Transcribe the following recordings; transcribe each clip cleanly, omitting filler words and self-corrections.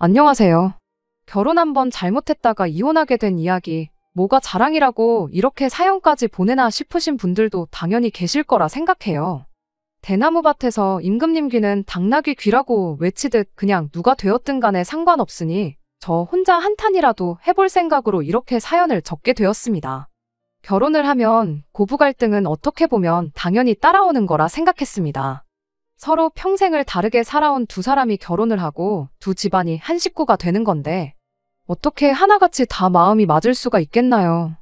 안녕하세요. 결혼 한 번 잘못했다가 이혼하게 된 이야기, 뭐가 자랑이라고 이렇게 사연까지 보내나 싶으신 분들도 당연히 계실 거라 생각해요. 대나무밭에서 임금님 귀는 당나귀 귀라고 외치듯 그냥 누가 되었든 간에 상관없으니 저 혼자 한탄이라도 해볼 생각으로 이렇게 사연을 적게 되었습니다. 결혼을 하면 고부 갈등은 어떻게 보면 당연히 따라오는 거라 생각했습니다. 서로 평생을 다르게 살아온 두 사람이 결혼을 하고 두 집안이 한 식구가 되는 건데 어떻게 하나같이 다 마음이 맞을 수가 있겠나요?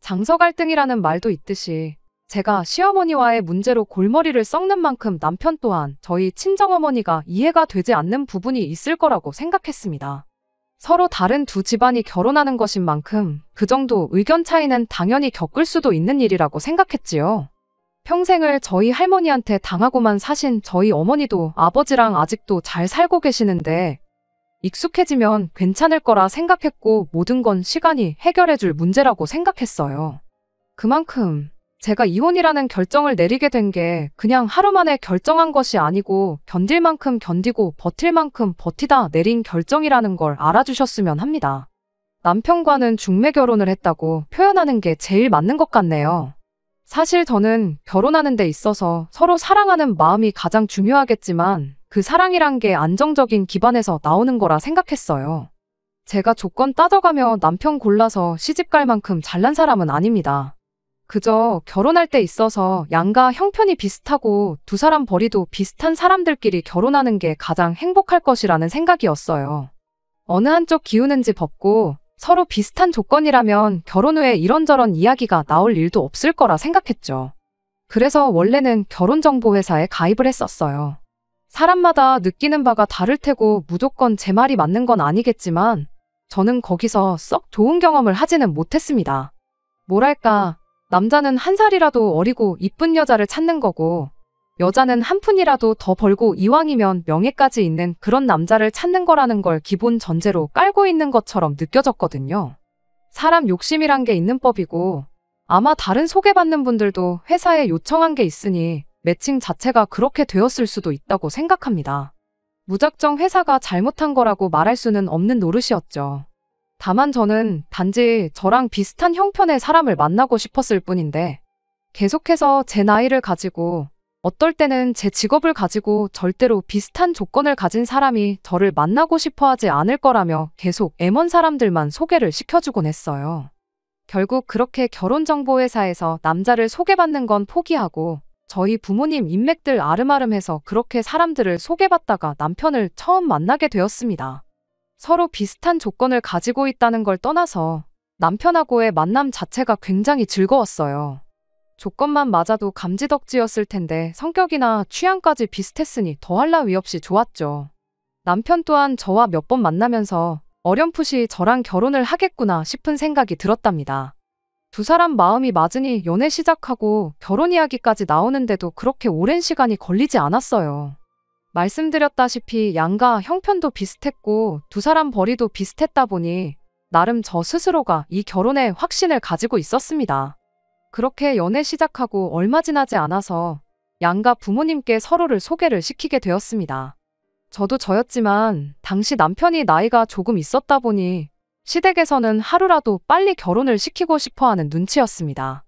장서 갈등이라는 말도 있듯이 제가 시어머니와의 문제로 골머리를 썩는 만큼 남편 또한 저희 친정어머니가 이해가 되지 않는 부분이 있을 거라고 생각했습니다. 서로 다른 두 집안이 결혼하는 것인 만큼 그 정도 의견 차이는 당연히 겪을 수도 있는 일이라고 생각했지요. 평생을 저희 할머니한테 당하고만 사신 저희 어머니도 아버지랑 아직도 잘 살고 계시는데 익숙해지면 괜찮을 거라 생각했고 모든 건 시간이 해결해줄 문제라고 생각했어요. 그만큼 제가 이혼이라는 결정을 내리게 된 게 그냥 하루 만에 결정한 것이 아니고 견딜 만큼 견디고 버틸 만큼 버티다 내린 결정이라는 걸 알아주셨으면 합니다. 남편과는 중매 결혼을 했다고 표현하는 게 제일 맞는 것 같네요. 사실 저는 결혼하는 데 있어서 서로 사랑하는 마음이 가장 중요하겠지만 그 사랑이란 게 안정적인 기반에서 나오는 거라 생각했어요. 제가 조건 따져가며 남편 골라서 시집갈 만큼 잘난 사람은 아닙니다. 그저 결혼할 때 있어서 양가 형편이 비슷하고 두 사람 벌이도 비슷한 사람들끼리 결혼하는 게 가장 행복할 것이라는 생각이었어요. 어느 한쪽 기우는지 법고 서로 비슷한 조건이라면 결혼 후에 이런저런 이야기가 나올 일도 없을 거라 생각했죠. 그래서 원래는 결혼정보회사에 가입을 했었어요. 사람마다 느끼는 바가 다를 테고 무조건 제 말이 맞는 건 아니겠지만 저는 거기서 썩 좋은 경험을 하지는 못했습니다. 뭐랄까, 남자는 한 살이라도 어리고 이쁜 여자를 찾는 거고 여자는 한 푼이라도 더 벌고 이왕이면 명예까지 있는 그런 남자를 찾는 거라는 걸 기본 전제로 깔고 있는 것처럼 느껴졌거든요. 사람 욕심이란 게 있는 법이고 아마 다른 소개받는 분들도 회사에 요청한 게 있으니 매칭 자체가 그렇게 되었을 수도 있다고 생각합니다. 무작정 회사가 잘못한 거라고 말할 수는 없는 노릇이었죠. 다만 저는 단지 저랑 비슷한 형편의 사람을 만나고 싶었을 뿐인데 계속해서 제 나이를 가지고 어떨 때는 제 직업을 가지고 절대로 비슷한 조건을 가진 사람이 저를 만나고 싶어 하지 않을 거라며 계속 M1 사람들만 소개를 시켜주곤 했어요. 결국 그렇게 결혼정보회사에서 남자를 소개받는 건 포기하고 저희 부모님 인맥들 아름아름해서 그렇게 사람들을 소개받다가 남편을 처음 만나게 되었습니다. 서로 비슷한 조건을 가지고 있다는 걸 떠나서 남편하고의 만남 자체가 굉장히 즐거웠어요. 조건만 맞아도 감지덕지였을 텐데 성격이나 취향까지 비슷했으니 더할 나위 없이 좋았죠. 남편 또한 저와 몇 번 만나면서 어렴풋이 저랑 결혼을 하겠구나 싶은 생각이 들었답니다. 두 사람 마음이 맞으니 연애 시작하고 결혼 이야기까지 나오는데도 그렇게 오랜 시간이 걸리지 않았어요. 말씀드렸다시피 양가 형편도 비슷했고 두 사람 벌이도 비슷했다 보니 나름 저 스스로가 이 결혼에 확신을 가지고 있었습니다. 그렇게 연애 시작하고 얼마 지나지 않아서 양가 부모님께 서로를 소개를 시키게 되었습니다. 저도 저였지만 당시 남편이 나이가 조금 있었다 보니 시댁에서는 하루라도 빨리 결혼을 시키고 싶어하는 눈치였습니다.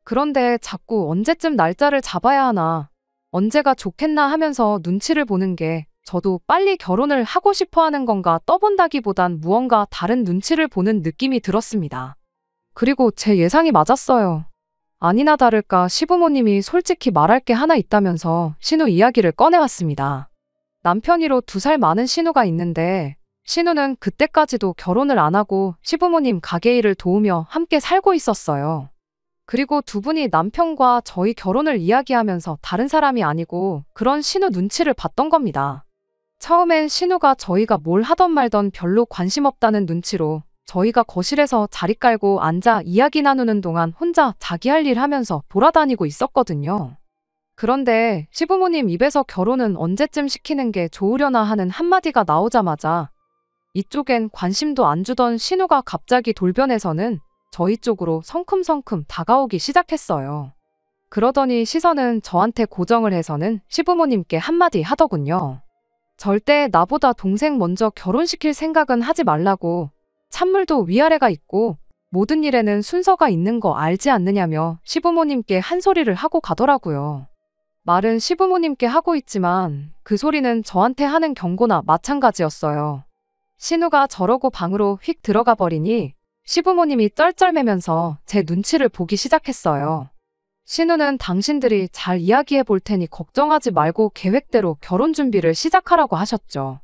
그런데 자꾸 언제쯤 날짜를 잡아야 하나, 언제가 좋겠나 하면서 눈치를 보는 게 저도 빨리 결혼을 하고 싶어하는 건가 떠본다기보단 무언가 다른 눈치를 보는 느낌이 들었습니다. 그리고 제 예상이 맞았어요. 아니나 다를까 시부모님이 솔직히 말할 게 하나 있다면서 신우 이야기를 꺼내왔습니다. 남편 위로 2살 많은 신우가 있는데 신우는 그때까지도 결혼을 안 하고 시부모님 가게 일을 도우며 함께 살고 있었어요. 그리고 두 분이 남편과 저희 결혼을 이야기하면서 다른 사람이 아니고 그런 신우 눈치를 봤던 겁니다. 처음엔 신우가 저희가 뭘 하던 말던 별로 관심 없다는 눈치로 저희가 거실에서 자리 깔고 앉아 이야기 나누는 동안 혼자 자기 할 일 하면서 돌아다니고 있었거든요. 그런데 시부모님 입에서 결혼은 언제쯤 시키는 게 좋으려나 하는 한마디가 나오자마자 이쪽엔 관심도 안 주던 신우가 갑자기 돌변해서는 저희 쪽으로 성큼성큼 다가오기 시작했어요. 그러더니 시선은 저한테 고정을 해서는 시부모님께 한마디 하더군요. 절대 나보다 동생 먼저 결혼시킬 생각은 하지 말라고. 찬물도 위아래가 있고 모든 일에는 순서가 있는 거 알지 않느냐며 시부모님께 한 소리를 하고 가더라고요. 말은 시부모님께 하고 있지만 그 소리는 저한테 하는 경고나 마찬가지였어요. 신우가 저러고 방으로 휙 들어가 버리니 시부모님이 쩔쩔매면서 제 눈치를 보기 시작했어요. 신우는 당신들이 잘 이야기해 볼 테니 걱정하지 말고 계획대로 결혼 준비를 시작하라고 하셨죠.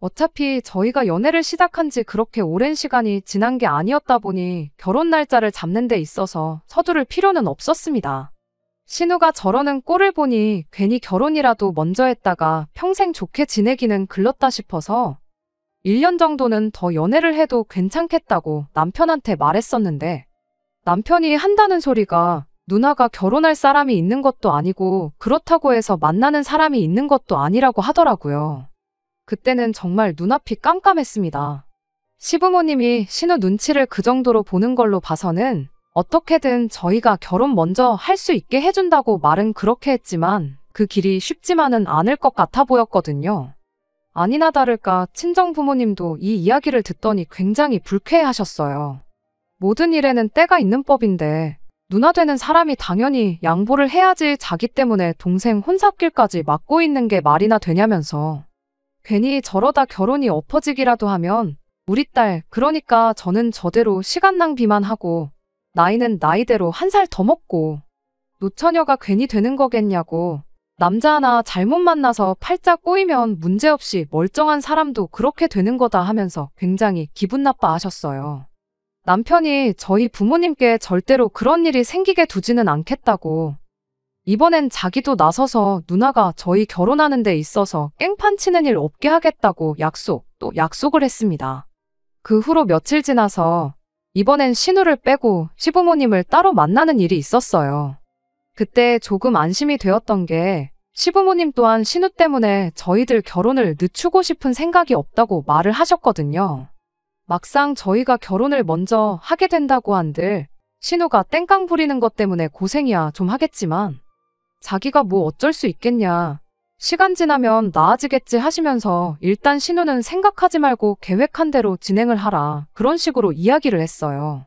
어차피 저희가 연애를 시작한 지 그렇게 오랜 시간이 지난 게 아니었다 보니 결혼 날짜를 잡는 데 있어서 서두를 필요는 없었습니다. 신우가 저러는 꼴을 보니 괜히 결혼이라도 먼저 했다가 평생 좋게 지내기는 글렀다 싶어서 1년 정도는 더 연애를 해도 괜찮겠다고 남편한테 말했었는데 남편이 한다는 소리가 누나가 결혼할 사람이 있는 것도 아니고 그렇다고 해서 만나는 사람이 있는 것도 아니라고 하더라고요. 그때는 정말 눈앞이 깜깜했습니다. 시부모님이 신우 눈치를 그 정도로 보는 걸로 봐서는 어떻게든 저희가 결혼 먼저 할 수 있게 해준다고 말은 그렇게 했지만 그 길이 쉽지만은 않을 것 같아 보였거든요. 아니나 다를까 친정 부모님도 이 이야기를 듣더니 굉장히 불쾌해하셨어요. 모든 일에는 때가 있는 법인데 누나 되는 사람이 당연히 양보를 해야지 자기 때문에 동생 혼사길까지 막고 있는 게 말이나 되냐면서 괜히 저러다 결혼이 엎어지기라도 하면 우리 딸 그러니까 저는 저대로 시간 낭비만 하고 나이는 나이대로 한 살 더 먹고 노처녀가 괜히 되는 거겠냐고 남자 하나 잘못 만나서 팔자 꼬이면 문제없이 멀쩡한 사람도 그렇게 되는 거다 하면서 굉장히 기분 나빠하셨어요. 남편이 저희 부모님께 절대로 그런 일이 생기게 두지는 않겠다고 이번엔 자기도 나서서 누나가 저희 결혼하는 데 있어서 깽판 치는 일 없게 하겠다고 또 약속을 했습니다. 그 후로 며칠 지나서 이번엔 신우를 빼고 시부모님을 따로 만나는 일이 있었어요. 그때 조금 안심이 되었던 게 시부모님 또한 신우 때문에 저희들 결혼을 늦추고 싶은 생각이 없다고 말을 하셨거든요. 막상 저희가 결혼을 먼저 하게 된다고 한들 신우가 땡깡 부리는 것 때문에 고생이야 좀 하겠지만 자기가 뭐 어쩔 수 있겠냐. 시간 지나면 나아지겠지 하시면서 일단 신우는 생각하지 말고 계획한 대로 진행을 하라. 그런 식으로 이야기를 했어요.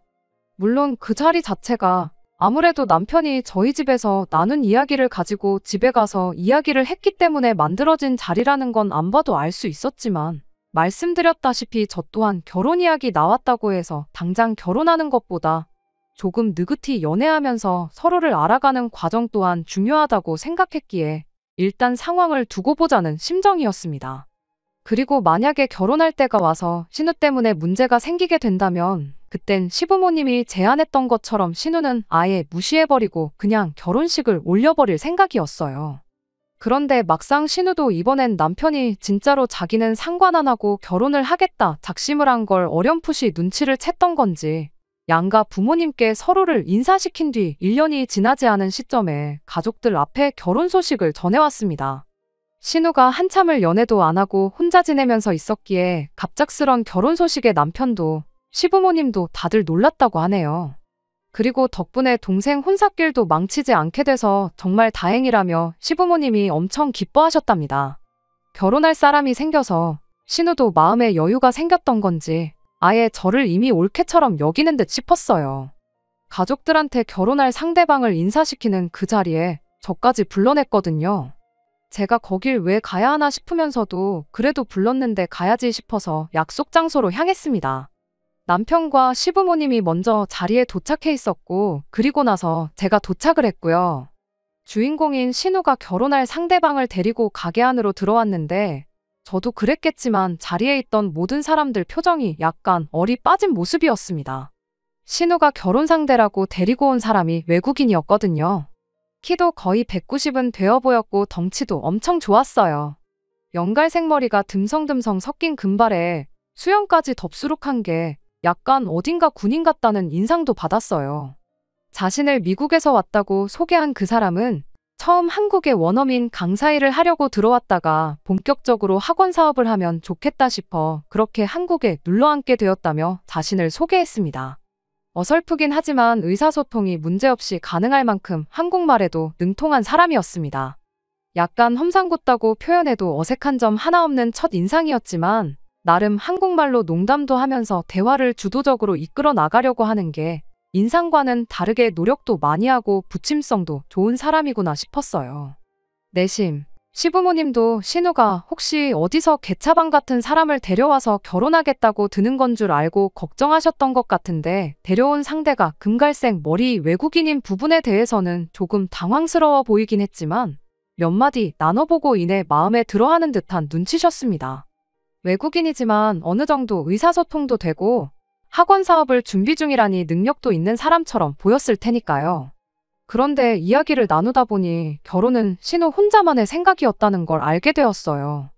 물론 그 자리 자체가 아무래도 남편이 저희 집에서 나눈 이야기를 가지고 집에 가서 이야기를 했기 때문에 만들어진 자리라는 건 안 봐도 알 수 있었지만 말씀드렸다시피 저 또한 결혼 이야기 나왔다고 해서 당장 결혼하는 것보다 조금 느긋이 연애하면서 서로를 알아가는 과정 또한 중요하다고 생각했기에 일단 상황을 두고 보자는 심정이었습니다. 그리고 만약에 결혼할 때가 와서 신우 때문에 문제가 생기게 된다면 그땐 시부모님이 제안했던 것처럼 신우는 아예 무시해버리고 그냥 결혼식을 올려버릴 생각이었어요. 그런데 막상 신우도 이번엔 남편이 진짜로 자기는 상관 안 하고 결혼을 하겠다 작심을 한 걸 어렴풋이 눈치를 챘던 건지 양가 부모님께 서로를 인사시킨 뒤 1년이 지나지 않은 시점에 가족들 앞에 결혼 소식을 전해왔습니다. 신우가 한참을 연애도 안 하고 혼자 지내면서 있었기에 갑작스런 결혼 소식에 남편도 시부모님도 다들 놀랐다고 하네요. 그리고 덕분에 동생 혼사길도 망치지 않게 돼서 정말 다행이라며 시부모님이 엄청 기뻐하셨답니다. 결혼할 사람이 생겨서 신우도 마음에 여유가 생겼던 건지 아예 저를 이미 올케처럼 여기는 듯 싶었어요. 가족들한테 결혼할 상대방을 인사시키는 그 자리에 저까지 불러냈거든요. 제가 거길 왜 가야 하나 싶으면서도 그래도 불렀는데 가야지 싶어서 약속 장소로 향했습니다. 남편과 시부모님이 먼저 자리에 도착해 있었고 그리고 나서 제가 도착을 했고요. 주인공인 신우가 결혼할 상대방을 데리고 가게 안으로 들어왔는데 저도 그랬겠지만 자리에 있던 모든 사람들 표정이 약간 얼이 빠진 모습이었습니다. 신우가 결혼 상대라고 데리고 온 사람이 외국인이었거든요. 키도 거의 190은 되어 보였고 덩치도 엄청 좋았어요. 연갈색 머리가 듬성듬성 섞인 금발에 수염까지 덥수룩한 게 약간 어딘가 군인 같다는 인상도 받았어요. 자신을 미국에서 왔다고 소개한 그 사람은 처음 한국에 원어민 강사 일을 하려고 들어왔다가 본격적으로 학원 사업을 하면 좋겠다 싶어 그렇게 한국에 눌러앉게 되었다며 자신을 소개했습니다. 어설프긴 하지만 의사소통이 문제없이 가능할 만큼 한국말에도 능통한 사람이었습니다. 약간 험상궂다고 표현해도 어색한 점 하나 없는 첫 인상이었지만 나름 한국말로 농담도 하면서 대화를 주도적으로 이끌어 나가려고 하는 게 인상과는 다르게 노력도 많이 하고 부침성도 좋은 사람이구나 싶었어요. 내심 시부모님도 신우가 혹시 어디서 개차반 같은 사람을 데려와서 결혼하겠다고 드는 건 줄 알고 걱정하셨던 것 같은데 데려온 상대가 금갈색 머리 외국인인 부분에 대해서는 조금 당황스러워 보이긴 했지만 몇 마디 나눠보고 이내 마음에 들어하는 듯한 눈치셨습니다. 외국인이지만 어느 정도 의사소통도 되고 학원 사업을 준비 중이라니 능력도 있는 사람처럼 보였을 테니까요. 그런데 이야기를 나누다 보니 결혼은 신우 혼자만의 생각이었다는 걸 알게 되었어요.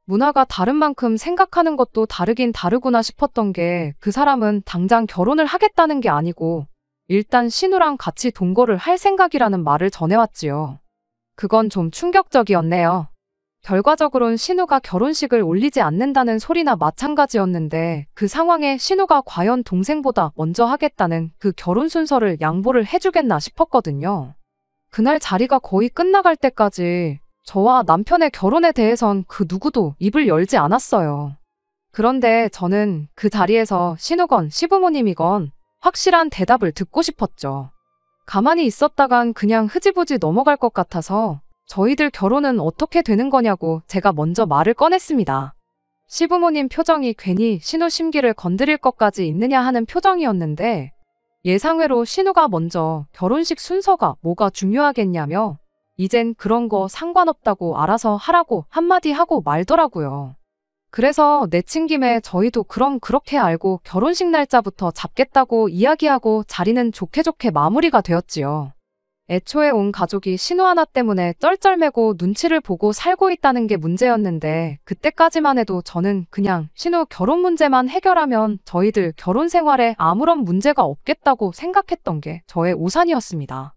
문화가 다른 만큼 생각하는 것도 다르긴 다르구나 싶었던 게 그 사람은 당장 결혼을 하겠다는 게 아니고 일단 신우랑 같이 동거를 할 생각이라는 말을 전해왔지요. 그건 좀 충격적이었네요. 결과적으론 신우가 결혼식을 올리지 않는다는 소리나 마찬가지였는데 그 상황에 신우가 과연 동생보다 먼저 하겠다는 그 결혼 순서를 양보를 해주겠나 싶었거든요. 그날 자리가 거의 끝나갈 때까지 저와 남편의 결혼에 대해선 그 누구도 입을 열지 않았어요. 그런데 저는 그 자리에서 신우건 시부모님이건 확실한 대답을 듣고 싶었죠. 가만히 있었다간 그냥 흐지부지 넘어갈 것 같아서 저희들 결혼은 어떻게 되는 거냐고 제가 먼저 말을 꺼냈습니다. 시부모님 표정이 괜히 신우 심기를 건드릴 것까지 있느냐 하는 표정이었는데 예상외로 신우가 먼저 결혼식 순서가 뭐가 중요하겠냐며 이젠 그런 거 상관없다고 알아서 하라고 한마디 하고 말더라고요. 그래서 내친 김에 저희도 그럼 그렇게 알고 결혼식 날짜부터 잡겠다고 이야기하고 자리는 좋게 좋게 마무리가 되었지요. 애초에 온 가족이 신우 하나 때문에 쩔쩔매고 눈치를 보고 살고 있다는 게 문제였는데 그때까지만 해도 저는 그냥 신우 결혼 문제만 해결하면 저희들 결혼 생활에 아무런 문제가 없겠다고 생각했던 게 저의 오산이었습니다.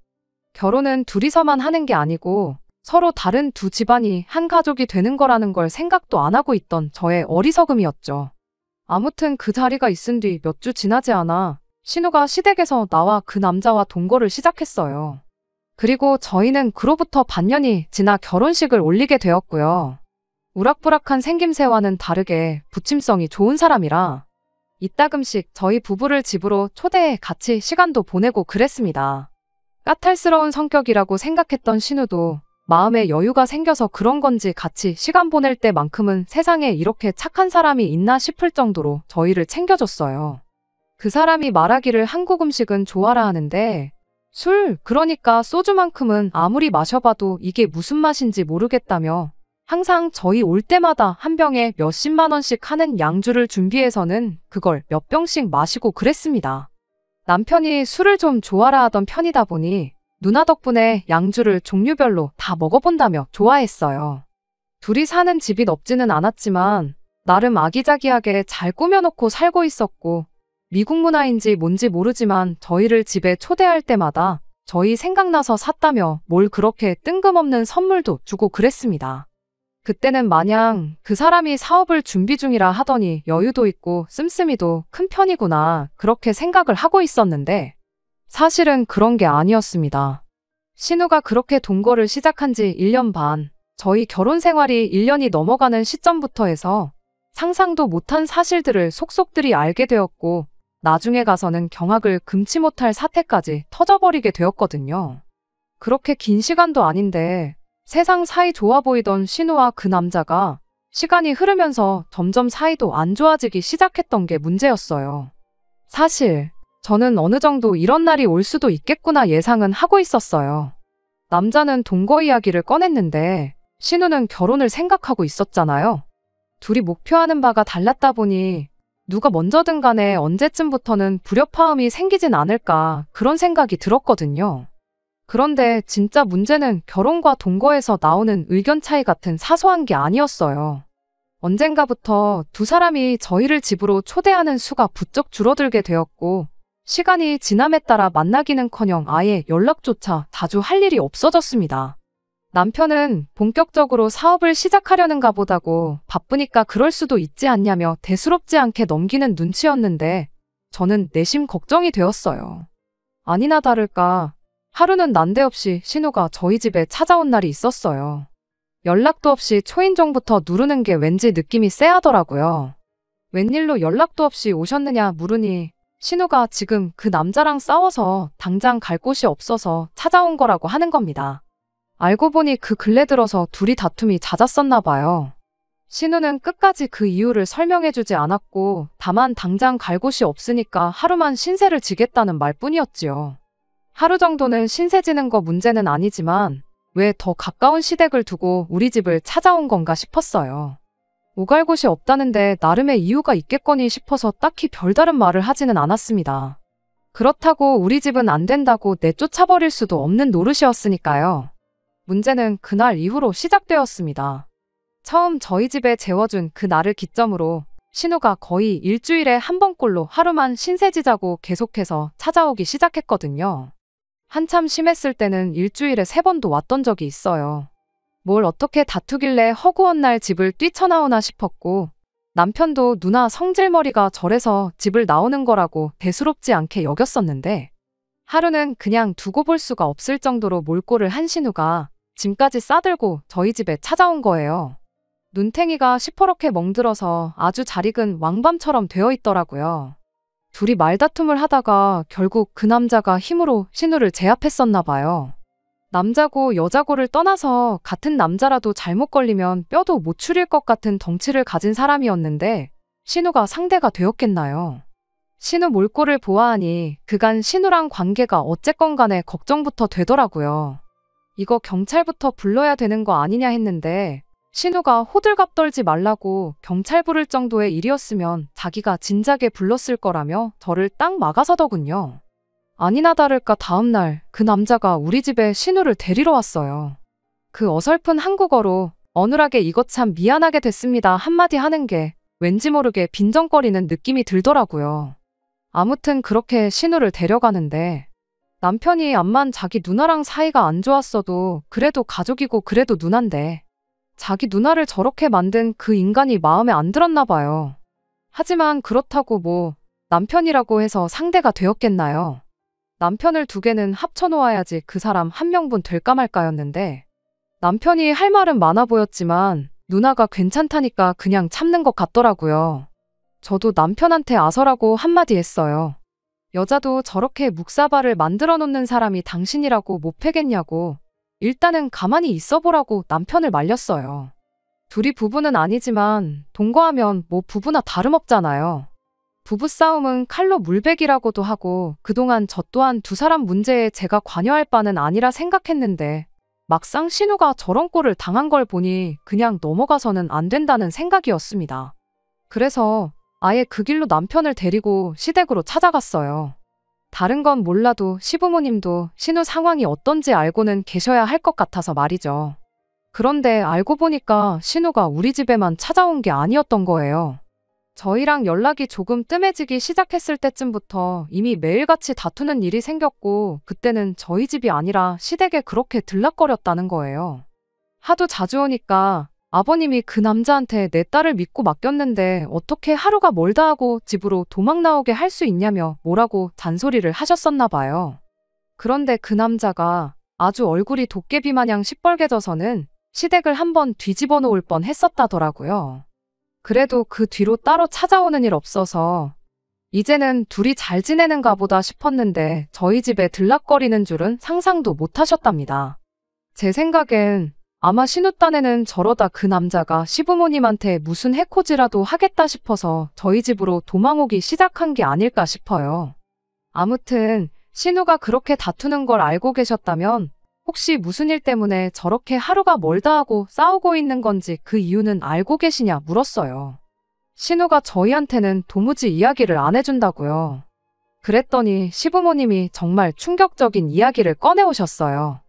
결혼은 둘이서만 하는 게 아니고 서로 다른 두 집안이 한 가족이 되는 거라는 걸 생각도 안 하고 있던 저의 어리석음이었죠. 아무튼 그 자리가 있은 뒤 몇 주 지나지 않아 신우가 시댁에서 나와 그 남자와 동거를 시작했어요. 그리고 저희는 그로부터 반년이 지나 결혼식을 올리게 되었고요. 우락부락한 생김새와는 다르게 부침성이 좋은 사람이라 이따금씩 저희 부부를 집으로 초대해 같이 시간도 보내고 그랬습니다. 까탈스러운 성격이라고 생각했던 신우도 마음에 여유가 생겨서 그런 건지 같이 시간 보낼 때만큼은 세상에 이렇게 착한 사람이 있나 싶을 정도로 저희를 챙겨줬어요. 그 사람이 말하기를 한국 음식은 좋아라 하는데 술, 그러니까 소주만큼은 아무리 마셔봐도 이게 무슨 맛인지 모르겠다며 항상 저희 올 때마다 한 병에 몇십만 원씩 하는 양주를 준비해서는 그걸 몇 병씩 마시고 그랬습니다. 남편이 술을 좀 좋아라 하던 편이다 보니 누나 덕분에 양주를 종류별로 다 먹어본다며 좋아했어요. 둘이 사는 집이 넓지는 않았지만 나름 아기자기하게 잘 꾸며놓고 살고 있었고 미국 문화인지 뭔지 모르지만 저희를 집에 초대할 때마다 저희 생각나서 샀다며 뭘 그렇게 뜬금없는 선물도 주고 그랬습니다. 그때는 마냥 그 사람이 사업을 준비 중이라 하더니 여유도 있고 씀씀이도 큰 편이구나 그렇게 생각을 하고 있었는데 사실은 그런 게 아니었습니다. 신우가 그렇게 동거를 시작한 지 1년 반, 저희 결혼 생활이 1년이 넘어가는 시점부터 해서 상상도 못한 사실들을 속속들이 알게 되었고 나중에 가서는 경악을 금치 못할 사태까지 터져버리게 되었거든요. 그렇게 긴 시간도 아닌데 세상 사이 좋아 보이던 신우와 그 남자가 시간이 흐르면서 점점 사이도 안 좋아지기 시작했던 게 문제였어요. 사실 저는 어느 정도 이런 날이 올 수도 있겠구나 예상은 하고 있었어요. 남자는 동거 이야기를 꺼냈는데 신우는 결혼을 생각하고 있었잖아요. 둘이 목표하는 바가 달랐다 보니 누가 먼저든 간에 언제쯤부터는 불협화음이 생기진 않을까 그런 생각이 들었거든요. 그런데 진짜 문제는 결혼과 동거에서 나오는 의견 차이 같은 사소한 게 아니었어요. 언젠가부터 두 사람이 저희를 집으로 초대하는 수가 부쩍 줄어들게 되었고 시간이 지남에 따라 만나기는커녕 아예 연락조차 자주 할 일이 없어졌습니다. 남편은 본격적으로 사업을 시작하려는가 보다고 바쁘니까 그럴 수도 있지 않냐며 대수롭지 않게 넘기는 눈치였는데 저는 내심 걱정이 되었어요. 아니나 다를까 하루는 난데없이 신우가 저희 집에 찾아온 날이 있었어요. 연락도 없이 초인종부터 누르는 게 왠지 느낌이 쎄하더라고요. 웬일로 연락도 없이 오셨느냐 물으니 신우가 지금 그 남자랑 싸워서 당장 갈 곳이 없어서 찾아온 거라고 하는 겁니다. 알고 보니 그 근래 들어서 둘이 다툼이 잦았었나 봐요. 신우는 끝까지 그 이유를 설명해주지 않았고 다만 당장 갈 곳이 없으니까 하루만 신세를 지겠다는 말뿐이었지요. 하루 정도는 신세 지는 거 문제는 아니지만 왜 더 가까운 시댁을 두고 우리 집을 찾아온 건가 싶었어요. 오갈 곳이 없다는데 나름의 이유가 있겠거니 싶어서 딱히 별다른 말을 하지는 않았습니다. 그렇다고 우리 집은 안 된다고 내쫓아버릴 수도 없는 노릇이었으니까요. 문제는 그날 이후로 시작되었습니다. 처음 저희 집에 재워준 그 날을 기점으로 신우가 거의 일주일에 한 번꼴로 하루만 신세지자고 계속해서 찾아오기 시작했거든요. 한참 심했을 때는 일주일에 3번도 왔던 적이 있어요. 뭘 어떻게 다투길래 허구한 날 집을 뛰쳐나오나 싶었고 남편도 누나 성질머리가 저래서 집을 나오는 거라고 대수롭지 않게 여겼었는데 하루는 그냥 두고 볼 수가 없을 정도로 몰골을 한 신우가 짐까지 싸들고 저희 집에 찾아온 거예요. 눈탱이가 시퍼렇게 멍들어서 아주 잘 익은 왕밤처럼 되어 있더라고요. 둘이 말다툼을 하다가 결국 그 남자가 힘으로 신우를 제압했었나 봐요. 남자고 여자고를 떠나서 같은 남자라도 잘못 걸리면 뼈도 못 추릴 것 같은 덩치를 가진 사람이었는데 신우가 상대가 되었겠나요? 신우 몰골을 보아하니 그간 신우랑 관계가 어쨌건 간에 걱정부터 되더라고요. 이거 경찰부터 불러야 되는 거 아니냐 했는데 신우가 호들갑 떨지 말라고 경찰 부를 정도의 일이었으면 자기가 진작에 불렀을 거라며 저를 딱 막아서더군요. 아니나 다를까 다음날 그 남자가 우리 집에 신우를 데리러 왔어요. 그 어설픈 한국어로 어눌하게 이것 참 미안하게 됐습니다 한마디 하는 게 왠지 모르게 빈정거리는 느낌이 들더라고요. 아무튼 그렇게 신우를 데려가는데 남편이 암만 자기 누나랑 사이가 안 좋았어도 그래도 가족이고 그래도 누난데 자기 누나를 저렇게 만든 그 인간이 마음에 안 들었나 봐요. 하지만 그렇다고 뭐 남편이라고 해서 상대가 되었겠나요? 남편을 2개는 합쳐놓아야지 그 사람 1명분 될까 말까였는데 남편이 할 말은 많아 보였지만 누나가 괜찮다니까 그냥 참는 것 같더라고요. 저도 남편한테 아서라고 한마디 했어요. 여자도 저렇게 묵사발을 만들어 놓는 사람이 당신이라고 못 패겠냐고 일단은 가만히 있어보라고 남편을 말렸어요. 둘이 부부는 아니지만 동거하면 뭐 부부나 다름없잖아요. 부부싸움은 칼로 물베기라고도 하고 그동안 저 또한 두 사람 문제에 제가 관여할 바는 아니라 생각했는데 막상 신우가 저런 꼴을 당한 걸 보니 그냥 넘어가서는 안 된다는 생각이었습니다. 그래서 아예 그 길로 남편을 데리고 시댁으로 찾아갔어요. 다른 건 몰라도 시부모님도 신우 상황이 어떤지 알고는 계셔야 할 것 같아서 말이죠. 그런데 알고 보니까 신우가 우리 집에만 찾아온 게 아니었던 거예요. 저희랑 연락이 조금 뜸해지기 시작했을 때쯤부터 이미 매일같이 다투는 일이 생겼고 그때는 저희 집이 아니라 시댁에 그렇게 들락거렸다는 거예요. 하도 자주 오니까 아버님이 그 남자한테 내 딸을 믿고 맡겼는데 어떻게 하루가 멀다 하고 집으로 도망 나오게 할 수 있냐며 뭐라고 잔소리를 하셨었나 봐요. 그런데 그 남자가 아주 얼굴이 도깨비 마냥 시뻘개져서는 시댁을 한번 뒤집어 놓을 뻔 했었다더라고요. 그래도 그 뒤로 따로 찾아오는 일 없어서 이제는 둘이 잘 지내는가 보다 싶었는데 저희 집에 들락거리는 줄은 상상도 못 하셨답니다. 제 생각엔 아마 신우 딴에는 저러다 그 남자가 시부모님한테 무슨 해코지라도 하겠다 싶어서 저희 집으로 도망오기 시작한 게 아닐까 싶어요. 아무튼 신우가 그렇게 다투는 걸 알고 계셨다면 혹시 무슨 일 때문에 저렇게 하루가 멀다 하고 싸우고 있는 건지 그 이유는 알고 계시냐 물었어요. 신우가 저희한테는 도무지 이야기를 안 해준다고요. 그랬더니 시부모님이 정말 충격적인 이야기를 꺼내오셨어요.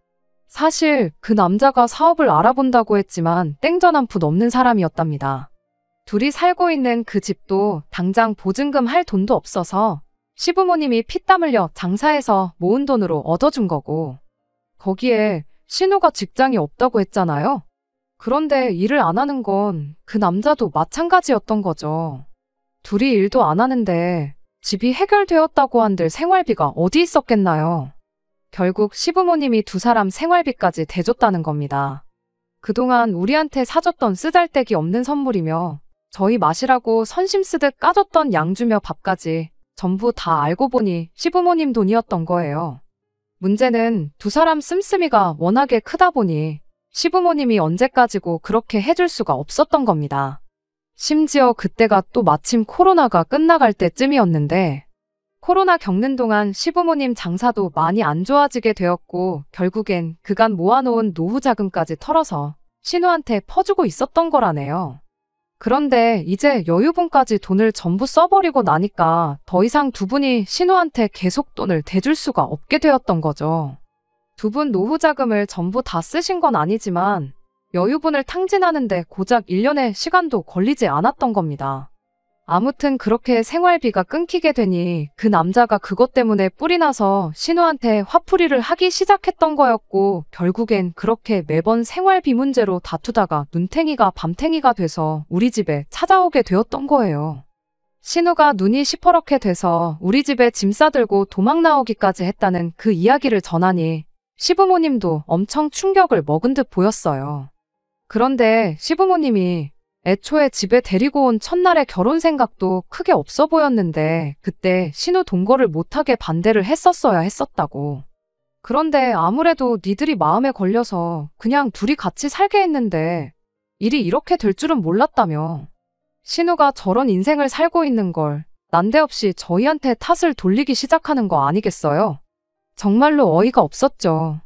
사실 그 남자가 사업을 알아본다고 했지만 땡전 한 푼 없는 사람이었답니다. 둘이 살고 있는 그 집도 당장 보증금 할 돈도 없어서 시부모님이 피땀 흘려 장사해서 모은 돈으로 얻어준 거고 거기에 신우가 직장이 없다고 했잖아요. 그런데 일을 안 하는 건 그 남자도 마찬가지였던 거죠. 둘이 일도 안 하는데 집이 해결되었다고 한들 생활비가 어디 있었겠나요? 결국 시부모님이 두 사람 생활비까지 대줬다는 겁니다. 그동안 우리한테 사줬던 쓰잘데기 없는 선물이며 저희 마시라고 선심 쓰듯 까줬던 양주며 밥까지 전부 다 알고 보니 시부모님 돈이었던 거예요. 문제는 두 사람 씀씀이가 워낙에 크다 보니 시부모님이 언제까지고 그렇게 해줄 수가 없었던 겁니다. 심지어 그때가 또 마침 코로나가 끝나갈 때쯤이었는데 코로나 겪는 동안 시부모님 장사도 많이 안 좋아지게 되었고 결국엔 그간 모아놓은 노후 자금까지 털어서 신우한테 퍼주고 있었던 거라네요. 그런데 이제 여유분까지 돈을 전부 써버리고 나니까 더 이상 두 분이 신우한테 계속 돈을 대줄 수가 없게 되었던 거죠. 두 분 노후 자금을 전부 다 쓰신 건 아니지만 여유분을 탕진하는데 고작 1년의 시간도 걸리지 않았던 겁니다. 아무튼 그렇게 생활비가 끊기게 되니 그 남자가 그것 때문에 뿔이 나서 신우한테 화풀이를 하기 시작했던 거였고 결국엔 그렇게 매번 생활비 문제로 다투다가 눈탱이가 밤탱이가 돼서 우리 집에 찾아오게 되었던 거예요. 신우가 눈이 시퍼렇게 돼서 우리 집에 짐 싸들고 도망 나오기까지 했다는 그 이야기를 전하니 시부모님도 엄청 충격을 먹은 듯 보였어요. 그런데 시부모님이 애초에 집에 데리고 온 첫날의 결혼 생각도 크게 없어 보였는데 그때 신우 동거를 못하게 반대를 했었어야 했었다고. 그런데 아무래도 니들이 마음에 걸려서 그냥 둘이 같이 살게 했는데 일이 이렇게 될 줄은 몰랐다며. 신우가 저런 인생을 살고 있는 걸 난데없이 저희한테 탓을 돌리기 시작하는 거 아니겠어요? 정말로 어이가 없었죠.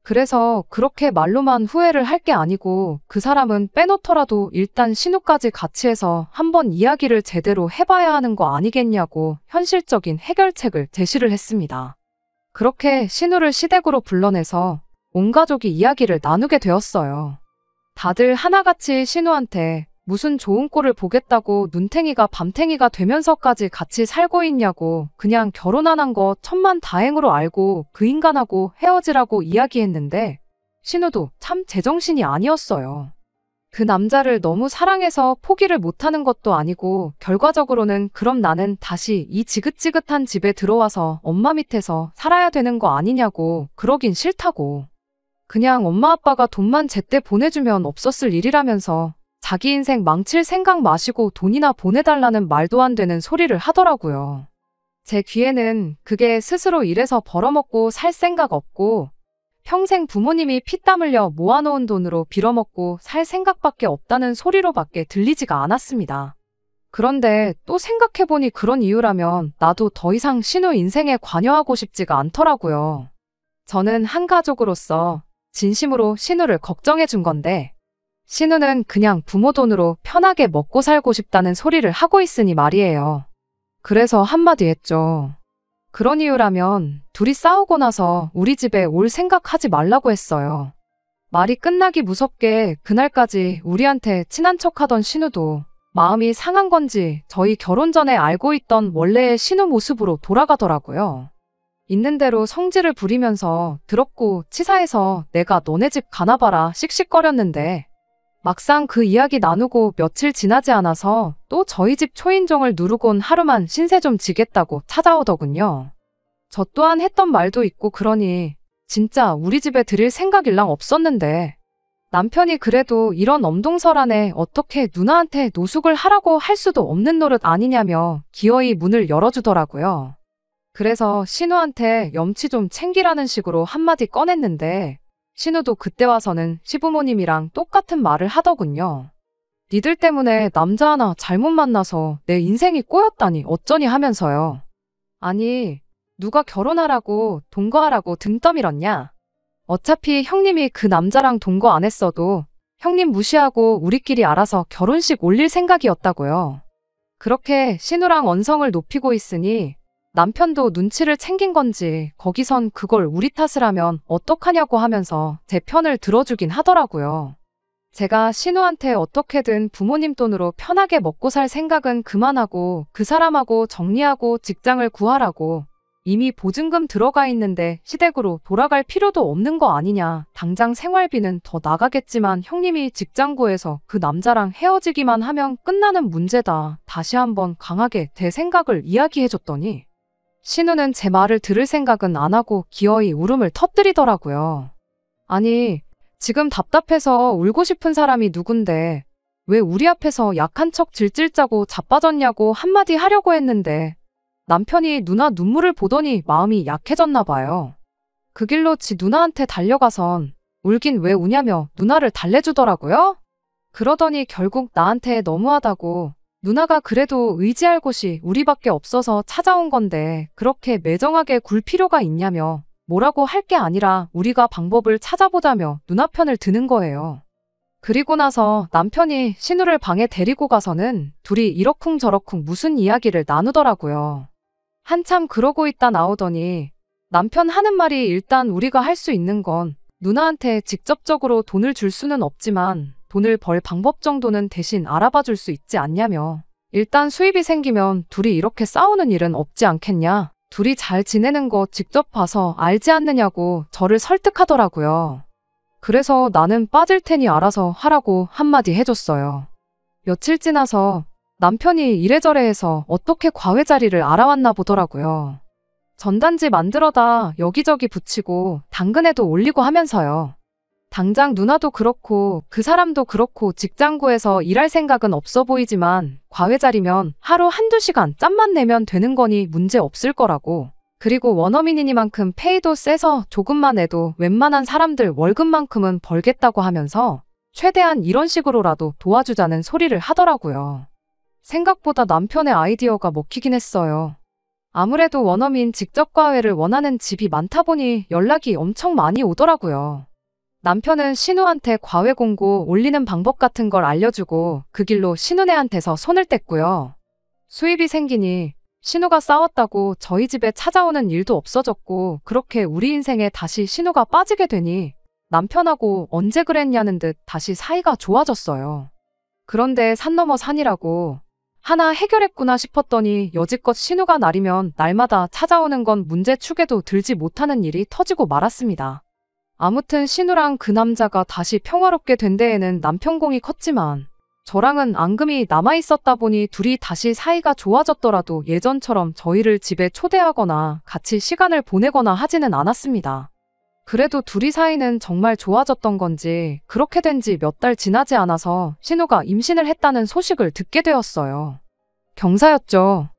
그래서 그렇게 말로만 후회를 할 게 아니고 그 사람은 빼놓더라도 일단 신우까지 같이 해서 한번 이야기를 제대로 해봐야 하는 거 아니겠냐고 현실적인 해결책을 제시를 했습니다. 그렇게 신우를 시댁으로 불러내서 온 가족이 이야기를 나누게 되었어요. 다들 하나같이 신우한테 무슨 좋은 꼴을 보겠다고 눈탱이가 밤탱이가 되면서까지 같이 살고 있냐고 그냥 결혼 안 한 거 천만다행으로 알고 그 인간하고 헤어지라고 이야기했는데 신우도 참 제정신이 아니었어요. 그 남자를 너무 사랑해서 포기를 못하는 것도 아니고 결과적으로는 그럼 나는 다시 이 지긋지긋한 집에 들어와서 엄마 밑에서 살아야 되는 거 아니냐고 그러긴 싫다고. 그냥 엄마 아빠가 돈만 제때 보내주면 없었을 일이라면서 자기 인생 망칠 생각 마시고 돈이나 보내달라는 말도 안 되는 소리를 하더라고요. 제 귀에는 그게 스스로 일해서 벌어먹고 살 생각 없고 평생 부모님이 피땀 흘려 모아놓은 돈으로 빌어먹고 살 생각밖에 없다는 소리로밖에 들리지가 않았습니다. 그런데 또 생각해보니 그런 이유라면 나도 더 이상 신우 인생에 관여하고 싶지가 않더라고요. 저는 한 가족으로서 진심으로 신우를 걱정해준 건데 신우는 그냥 부모 돈으로 편하게 먹고 살고 싶다는 소리를 하고 있으니 말이에요. 그래서 한마디 했죠. 그런 이유라면 둘이 싸우고 나서 우리 집에 올 생각하지 말라고 했어요. 말이 끝나기 무섭게 그날까지 우리한테 친한 척하던 신우도 마음이 상한 건지 저희 결혼 전에 알고 있던 원래의 신우 모습으로 돌아가더라고요. 있는 대로 성질을 부리면서 더럽고 치사해서 내가 너네 집 가나봐라 씩씩거렸는데 막상 그 이야기 나누고 며칠 지나지 않아서 또 저희 집 초인종을 누르곤 하루만 신세 좀 지겠다고 찾아오더군요. 저 또한 했던 말도 있고 그러니 진짜 우리 집에 들일 생각일랑 없었는데 남편이 그래도 이런 엄동설안에 어떻게 누나한테 노숙을 하라고 할 수도 없는 노릇 아니냐며 기어이 문을 열어주더라고요. 그래서 신우한테 염치 좀 챙기라는 식으로 한마디 꺼냈는데 신우도 그때 와서는 시부모님이랑 똑같은 말을 하더군요. 니들 때문에 남자 하나 잘못 만나서 내 인생이 꼬였다니 어쩌니 하면서요. 아니, 누가 결혼하라고 동거하라고 등 떠밀었냐? 어차피 형님이 그 남자랑 동거 안 했어도 형님 무시하고 우리끼리 알아서 결혼식 올릴 생각이었다고요. 그렇게 신우랑 언성을 높이고 있으니 남편도 눈치를 챙긴 건지 거기선 그걸 우리 탓을 하면 어떡하냐고 하면서 제 편을 들어주긴 하더라고요. 제가 신우한테 어떻게든 부모님 돈으로 편하게 먹고 살 생각은 그만하고 그 사람하고 정리하고 직장을 구하라고 이미 보증금 들어가 있는데 시댁으로 돌아갈 필요도 없는 거 아니냐. 당장 생활비는 더 나가겠지만 형님이 직장 구해서 그 남자랑 헤어지기만 하면 끝나는 문제다. 다시 한번 강하게 대 생각을 이야기해줬더니 신우는 제 말을 들을 생각은 안 하고 기어이 울음을 터뜨리더라고요. 아니, 지금 답답해서 울고 싶은 사람이 누군데 왜 우리 앞에서 약한 척 질질 짜고 자빠졌냐고 한마디 하려고 했는데 남편이 누나 눈물을 보더니 마음이 약해졌나 봐요. 그 길로 지 누나한테 달려가선 울긴 왜 우냐며 누나를 달래주더라고요. 그러더니 결국 나한테 너무하다고 누나가 그래도 의지할 곳이 우리밖에 없어서 찾아온 건데 그렇게 매정하게 굴 필요가 있냐며 뭐라고 할 게 아니라 우리가 방법을 찾아보자며 누나 편을 드는 거예요. 그리고 나서 남편이 신우를 방에 데리고 가서는 둘이 이러쿵저러쿵 무슨 이야기를 나누더라고요. 한참 그러고 있다 나오더니 남편 하는 말이 일단 우리가 할 수 있는 건 누나한테 직접적으로 돈을 줄 수는 없지만 돈을 벌 방법 정도는 대신 알아봐 줄 수 있지 않냐며 일단 수입이 생기면 둘이 이렇게 싸우는 일은 없지 않겠냐. 둘이 잘 지내는 거 직접 봐서 알지 않느냐고 저를 설득하더라고요. 그래서 나는 빠질 테니 알아서 하라고 한마디 해줬어요. 며칠 지나서 남편이 이래저래 해서 어떻게 과외 자리를 알아왔나 보더라고요. 전단지 만들어다 여기저기 붙이고 당근에도 올리고 하면서요. 당장 누나도 그렇고 그 사람도 그렇고 직장 구해서 일할 생각은 없어 보이지만 과외 자리면 하루 한두 시간 짬만 내면 되는 거니 문제 없을 거라고. 그리고 원어민이니만큼 페이도 세서 조금만 해도 웬만한 사람들 월급만큼은 벌겠다고 하면서 최대한 이런 식으로라도 도와주자는 소리를 하더라고요. 생각보다 남편의 아이디어가 먹히긴 했어요. 아무래도 원어민 직접 과외를 원하는 집이 많다 보니 연락이 엄청 많이 오더라고요. 남편은 신우한테 과외 공고 올리는 방법 같은 걸 알려주고 그 길로 신우네한테서 손을 뗐고요. 수입이 생기니 신우가 싸웠다고 저희 집에 찾아오는 일도 없어졌고 그렇게 우리 인생에 다시 신우가 빠지게 되니 남편하고 언제 그랬냐는 듯 다시 사이가 좋아졌어요. 그런데 산 넘어 산이라고 하나 해결했구나 싶었더니 여지껏 신우가 날이면 날마다 찾아오는 건 문제축에도 들지 못하는 일이 터지고 말았습니다. 아무튼 신우랑 그 남자가 다시 평화롭게 된 데에는 남편 공이 컸지만 저랑은 앙금이 남아있었다 보니 둘이 다시 사이가 좋아졌더라도 예전처럼 저희를 집에 초대하거나 같이 시간을 보내거나 하지는 않았습니다. 그래도 둘이 사이는 정말 좋아졌던 건지 그렇게 된 지 몇 달 지나지 않아서 신우가 임신을 했다는 소식을 듣게 되었어요. 경사였죠.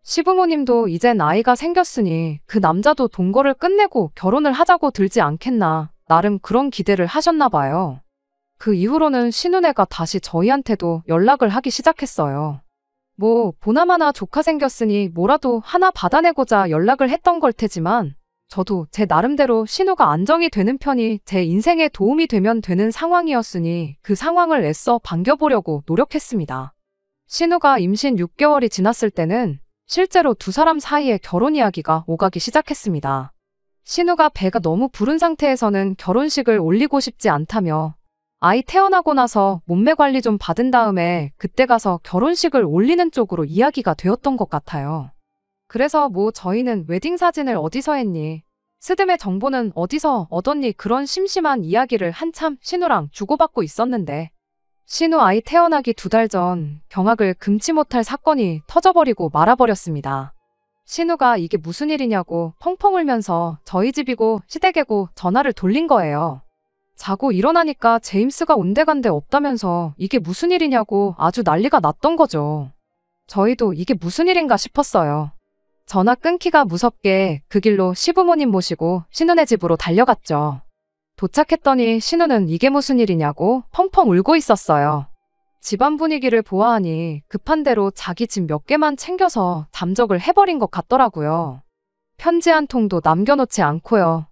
시부모님도 이젠 아이가 생겼으니 그 남자도 동거를 끝내고 결혼을 하자고 들지 않겠나 나름 그런 기대를 하셨나 봐요. 그 이후로는 신우네가 다시 저희한테도 연락을 하기 시작했어요. 뭐 보나마나 조카 생겼으니 뭐라도 하나 받아내고자 연락을 했던 걸 테지만 저도 제 나름대로 신우가 안정이 되는 편이 제 인생에 도움이 되면 되는 상황이었으니 그 상황을 애써 반겨보려고 노력했습니다. 신우가 임신 6개월이 지났을 때는 실제로 두 사람 사이에 결혼 이야기가 오가기 시작했습니다. 신우가 배가 너무 부른 상태에서는 결혼식을 올리고 싶지 않다며 아이 태어나고 나서 몸매 관리 좀 받은 다음에 그때 가서 결혼식을 올리는 쪽으로 이야기가 되었던 것 같아요. 그래서 뭐 저희는 웨딩 사진을 어디서 했니? 스드메 정보는 어디서 얻었니? 그런 심심한 이야기를 한참 신우랑 주고받고 있었는데 신우 아이 태어나기 2달 전 경악을 금치 못할 사건이 터져버리고 말아버렸습니다. 신우가 이게 무슨 일이냐고 펑펑 울면서 저희 집이고 시댁이고 전화를 돌린 거예요. 자고 일어나니까 제임스가 온데간데 없다면서 이게 무슨 일이냐고 아주 난리가 났던 거죠. 저희도 이게 무슨 일인가 싶었어요. 전화 끊기가 무섭게 그 길로 시부모님 모시고 신우네 집으로 달려갔죠. 도착했더니 신우는 이게 무슨 일이냐고 펑펑 울고 있었어요. 집안 분위기를 보아하니 급한 대로 자기 집 몇 개만 챙겨서 잠적을 해버린 것 같더라고요. 편지 한 통도 남겨놓지 않고요.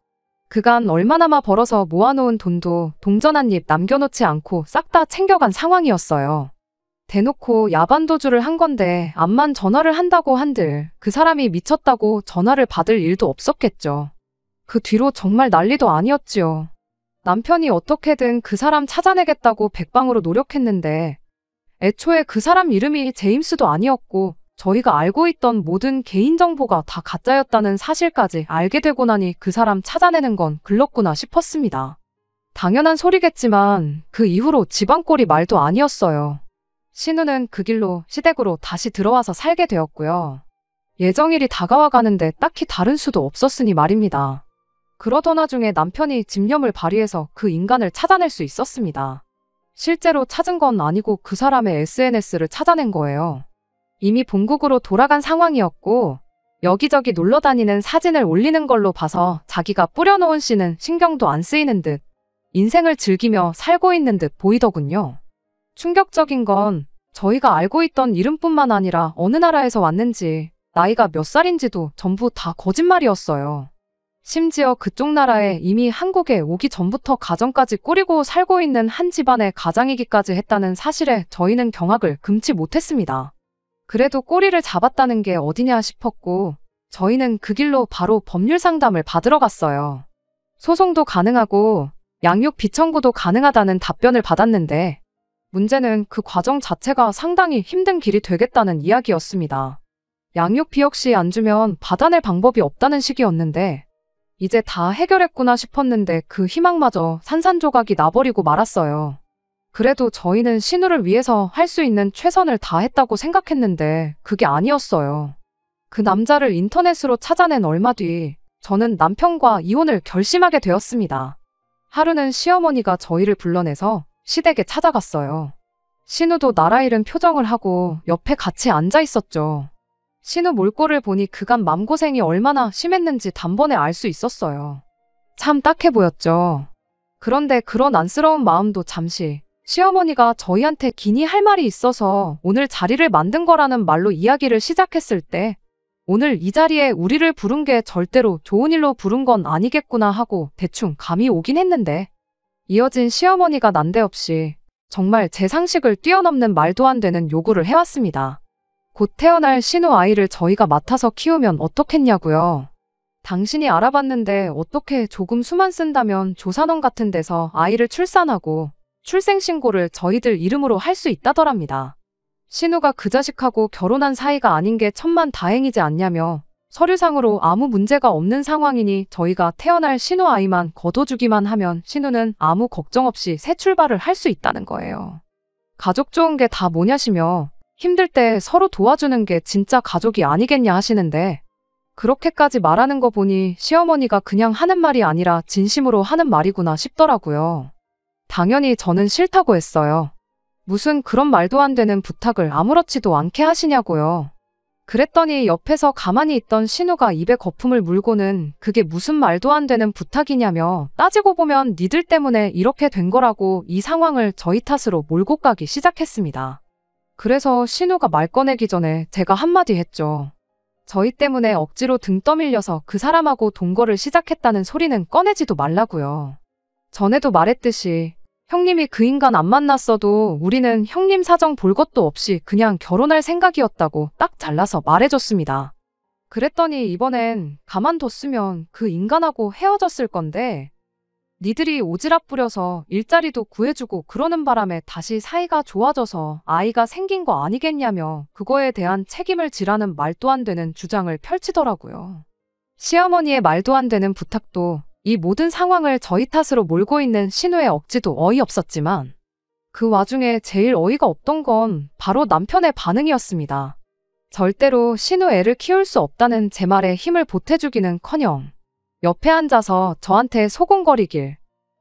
그간 얼마나마 벌어서 모아놓은 돈도 동전 한 입 남겨놓지 않고 싹 다 챙겨간 상황이었어요. 대놓고 야반도주를 한 건데 암만 전화를 한다고 한들 그 사람이 미쳤다고 전화를 받을 일도 없었겠죠. 그 뒤로 정말 난리도 아니었지요. 남편이 어떻게든 그 사람 찾아내겠다고 백방으로 노력했는데 애초에 그 사람 이름이 제임스도 아니었고 저희가 알고 있던 모든 개인정보가 다 가짜였다는 사실까지 알게 되고 나니 그 사람 찾아내는 건 글렀구나 싶었습니다. 당연한 소리겠지만 그 이후로 집안 꼴이 말도 아니었어요. 신우는 그 길로 시댁으로 다시 들어와서 살게 되었고요. 예정일이 다가와 가는데 딱히 다른 수도 없었으니 말입니다. 그러던 와중에 남편이 집념을 발휘해서 그 인간을 찾아낼 수 있었습니다. 실제로 찾은 건 아니고 그 사람의 SNS를 찾아낸 거예요. 이미 본국으로 돌아간 상황이었고 여기저기 놀러 다니는 사진을 올리는 걸로 봐서 자기가 뿌려놓은 씨는 신경도 안 쓰이는 듯 인생을 즐기며 살고 있는 듯 보이더군요. 충격적인 건 저희가 알고 있던 이름뿐만 아니라 어느 나라에서 왔는지 나이가 몇 살인지도 전부 다 거짓말이었어요. 심지어 그쪽 나라에 이미 한국에 오기 전부터 가정까지 꾸리고 살고 있는 한 집안의 가장이기까지 했다는 사실에 저희는 경악을 금치 못했습니다. 그래도 꼬리를 잡았다는 게 어디냐 싶었고 저희는 그 길로 바로 법률 상담을 받으러 갔어요. 소송도 가능하고 양육 비청구도 가능하다는 답변을 받았는데 문제는 그 과정 자체가 상당히 힘든 길이 되겠다는 이야기였습니다. 양육비 역시 안 주면 받아낼 방법이 없다는 식이었는데 이제 다 해결했구나 싶었는데 그 희망마저 산산조각이 나버리고 말았어요. 그래도 저희는 신우를 위해서 할 수 있는 최선을 다했다고 생각했는데 그게 아니었어요. 그 남자를 인터넷으로 찾아낸 얼마 뒤 저는 남편과 이혼을 결심하게 되었습니다. 하루는 시어머니가 저희를 불러내서 시댁에 찾아갔어요. 신우도 나라 잃은 표정을 하고 옆에 같이 앉아 있었죠. 신우 몰골을 보니 그간 맘고생이 얼마나 심했는지 단번에 알 수 있었어요. 참 딱해 보였죠. 그런데 그런 안쓰러운 마음도 잠시 시어머니가 저희한테 기니 할 말이 있어서 오늘 자리를 만든 거라는 말로 이야기를 시작했을 때 오늘 이 자리에 우리를 부른 게 절대로 좋은 일로 부른 건 아니겠구나 하고 대충 감이 오긴 했는데 이어진 시어머니가 난데없이 정말 제 상식을 뛰어넘는 말도 안 되는 요구를 해왔습니다. 곧 태어날 신우 아이를 저희가 맡아서 키우면 어떻겠냐고요. 당신이 알아봤는데 어떻게 조금 수만 쓴다면 조산원 같은 데서 아이를 출산하고 출생신고를 저희들 이름으로 할 수 있다더랍니다. 신우가 그 자식하고 결혼한 사이가 아닌 게 천만다행이지 않냐며 서류상으로 아무 문제가 없는 상황이니 저희가 태어날 신우 아이만 거둬주기만 하면 신우는 아무 걱정 없이 새 출발을 할 수 있다는 거예요. 가족 좋은 게 다 뭐냐시며 힘들 때 서로 도와주는 게 진짜 가족이 아니겠냐 하시는데 그렇게까지 말하는 거 보니 시어머니가 그냥 하는 말이 아니라 진심으로 하는 말이구나 싶더라고요. 당연히 저는 싫다고 했어요. 무슨 그런 말도 안 되는 부탁을 아무렇지도 않게 하시냐고요. 그랬더니 옆에서 가만히 있던 신우가 입에 거품을 물고는 그게 무슨 말도 안 되는 부탁이냐며 따지고 보면 니들 때문에 이렇게 된 거라고 이 상황을 저희 탓으로 몰고 가기 시작했습니다. 그래서 신우가 말 꺼내기 전에 제가 한마디 했죠. 저희 때문에 억지로 등 떠밀려서 그 사람하고 동거를 시작했다는 소리는 꺼내지도 말라고요. 전에도 말했듯이 형님이 그 인간 안 만났어도 우리는 형님 사정 볼 것도 없이 그냥 결혼할 생각이었다고 딱 잘라서 말해줬습니다. 그랬더니 이번엔 가만뒀으면 그 인간하고 헤어졌을 건데 니들이 오지랖 부려서 일자리도 구해주고 그러는 바람에 다시 사이가 좋아져서 아이가 생긴 거 아니겠냐며 그거에 대한 책임을 지라는 말도 안 되는 주장을 펼치더라고요. 시어머니의 말도 안 되는 부탁도 이 모든 상황을 저희 탓으로 몰고 있는 신우의 억지도 어이없었지만 그 와중에 제일 어이가 없던 건 바로 남편의 반응이었습니다. 절대로 신우 애를 키울 수 없다는 제 말에 힘을 보태주기는커녕 옆에 앉아서 저한테 소곤거리길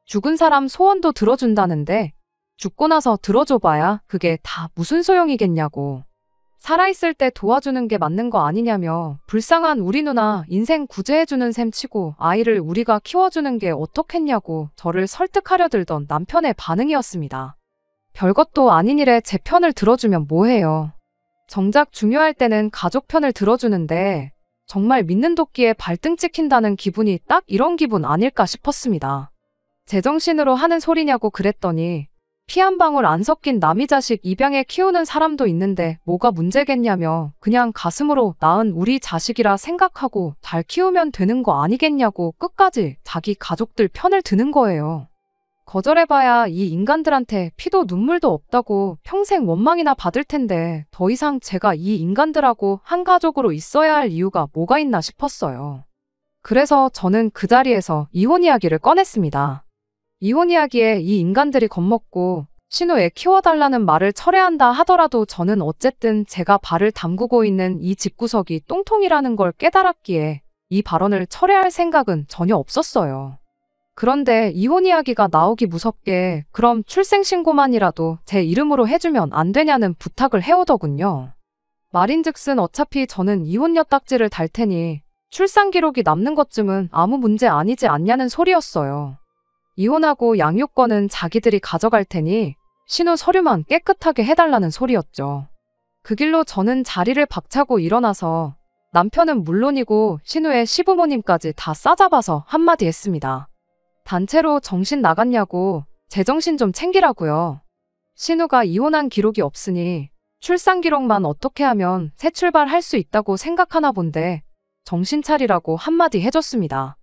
죽은 사람 소원도 들어준다는데 죽고 나서 들어줘봐야 그게 다 무슨 소용이겠냐고 살아있을 때 도와주는 게 맞는 거 아니냐며 불쌍한 우리 누나 인생 구제해주는 셈 치고 아이를 우리가 키워주는 게 어떻겠냐고 저를 설득하려 들던 남편의 반응이었습니다. 별것도 아닌 일에 제 편을 들어주면 뭐해요. 정작 중요할 때는 가족 편을 들어주는데 정말 믿는 도끼에 발등 찍힌다는 기분이 딱 이런 기분 아닐까 싶었습니다. 제정신으로 하는 소리냐고 그랬더니 피 한 방울 안 섞인 남이 자식 입양해 키우는 사람도 있는데 뭐가 문제겠냐며 그냥 가슴으로 낳은 우리 자식이라 생각하고 잘 키우면 되는 거 아니겠냐고 끝까지 자기 가족들 편을 드는 거예요. 거절해봐야 이 인간들한테 피도 눈물도 없다고 평생 원망이나 받을 텐데 더 이상 제가 이 인간들하고 한 가족으로 있어야 할 이유가 뭐가 있나 싶었어요. 그래서 저는 그 자리에서 이혼 이야기를 꺼냈습니다. 이혼 이야기에 이 인간들이 겁먹고 신우 애 키워달라는 말을 철회한다 하더라도 저는 어쨌든 제가 발을 담그고 있는 이 집구석이 똥통이라는 걸 깨달았기에 이 발언을 철회할 생각은 전혀 없었어요. 그런데 이혼 이야기가 나오기 무섭게 그럼 출생신고만이라도 제 이름으로 해주면 안 되냐는 부탁을 해오더군요. 말인즉슨 어차피 저는 이혼녀 딱지를 달 테니 출산 기록이 남는 것쯤은 아무 문제 아니지 않냐는 소리였어요. 이혼하고 양육권은 자기들이 가져갈 테니 신우 서류만 깨끗하게 해달라는 소리였죠. 그 길로 저는 자리를 박차고 일어나서 남편은 물론이고 신우의 시부모님까지 다 싸잡아서 한마디 했습니다. 단체로 정신 나갔냐고 제정신 좀 챙기라고요. 신우가 이혼한 기록이 없으니 출산 기록만 어떻게 하면 새 출발할 수 있다고 생각하나 본데 정신 차리라고 한마디 해줬습니다.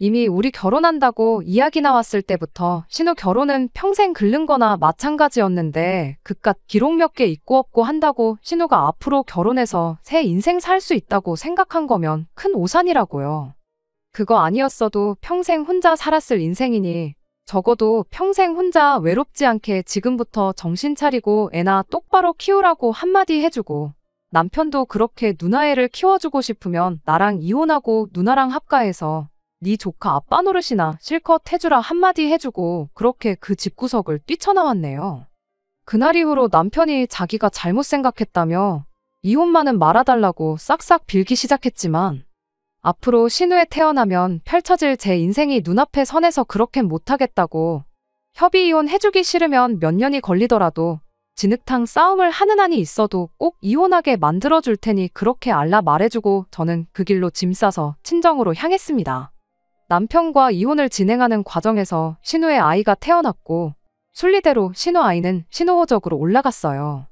이미 우리 결혼한다고 이야기 나왔을 때부터 신우 결혼은 평생 긁는 거나 마찬가지였는데 그깟 기록 몇 개 있고 없고 한다고 신우가 앞으로 결혼해서 새 인생 살 수 있다고 생각한 거면 큰 오산이라고요. 그거 아니었어도 평생 혼자 살았을 인생이니 적어도 평생 혼자 외롭지 않게 지금부터 정신 차리고 애나 똑바로 키우라고 한마디 해주고 남편도 그렇게 누나애를 키워주고 싶으면 나랑 이혼하고 누나랑 합가해서 네 조카 아빠 노릇이나 실컷 해주라 한마디 해주고 그렇게 그 집구석을 뛰쳐나왔네요. 그날 이후로 남편이 자기가 잘못 생각했다며 이혼만은 말아달라고 싹싹 빌기 시작했지만 앞으로 신우에 태어나면 펼쳐질 제 인생이 눈앞에 선해서 그렇게 못하겠다고 협의 이혼 해주기 싫으면 몇 년이 걸리더라도 진흙탕 싸움을 하는 한이 있어도 꼭 이혼하게 만들어줄 테니 그렇게 알라 말해주고 저는 그 길로 짐 싸서 친정으로 향했습니다. 남편과 이혼을 진행하는 과정에서 신우의 아이가 태어났고 순리대로 신우 아이는 신우호적으로 올라갔어요.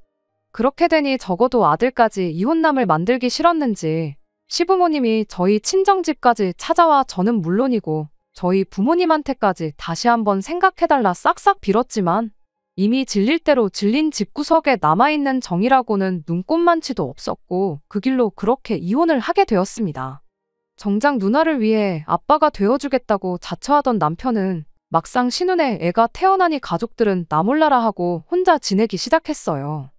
그렇게 되니 적어도 아들까지 이혼남을 만들기 싫었는지 시부모님이 저희 친정집까지 찾아와 저는 물론이고 저희 부모님한테까지 다시 한번 생각해달라 싹싹 빌었지만 이미 질릴 대로 질린 집구석에 남아있는 정이라고는 눈꼽만치도 없었고 그 길로 그렇게 이혼을 하게 되었습니다. 정작 누나를 위해 아빠가 되어주겠다고 자처하던 남편은 막상 신우네 애가 태어나니 가족들은 나 몰라라 하고 혼자 지내기 시작했어요.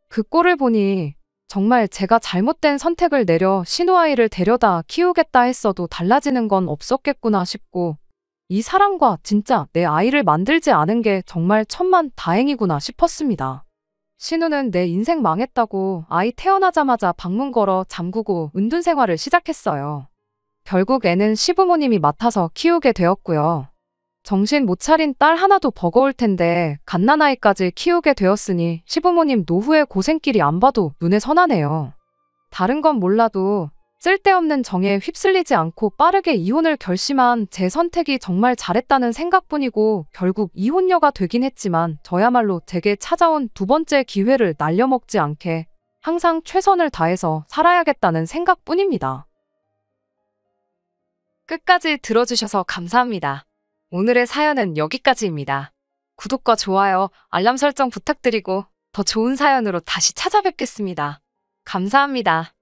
그 꼴을 보니 정말 제가 잘못된 선택을 내려 신우 아이를 데려다 키우겠다 했어도 달라지는 건 없었겠구나 싶고 이 사람과 진짜 내 아이를 만들지 않은 게 정말 천만 다행이구나 싶었습니다. 신우는 내 인생 망했다고 아이 태어나자마자 방문 걸어 잠그고 은둔 생활을 시작했어요. 결국 애는 시부모님이 맡아서 키우게 되었고요. 정신 못 차린 딸 하나도 버거울 텐데 갓난아이까지 키우게 되었으니 시부모님 노후의 고생길이 안 봐도 눈에 선하네요. 다른 건 몰라도 쓸데없는 정에 휩쓸리지 않고 빠르게 이혼을 결심한 제 선택이 정말 잘했다는 생각뿐이고 결국 이혼녀가 되긴 했지만 저야말로 제게 찾아온 두 번째 기회를 날려먹지 않게 항상 최선을 다해서 살아야겠다는 생각뿐입니다. 끝까지 들어주셔서 감사합니다. 오늘의 사연은 여기까지입니다. 구독과 좋아요, 알람 설정 부탁드리고 더 좋은 사연으로 다시 찾아뵙겠습니다. 감사합니다.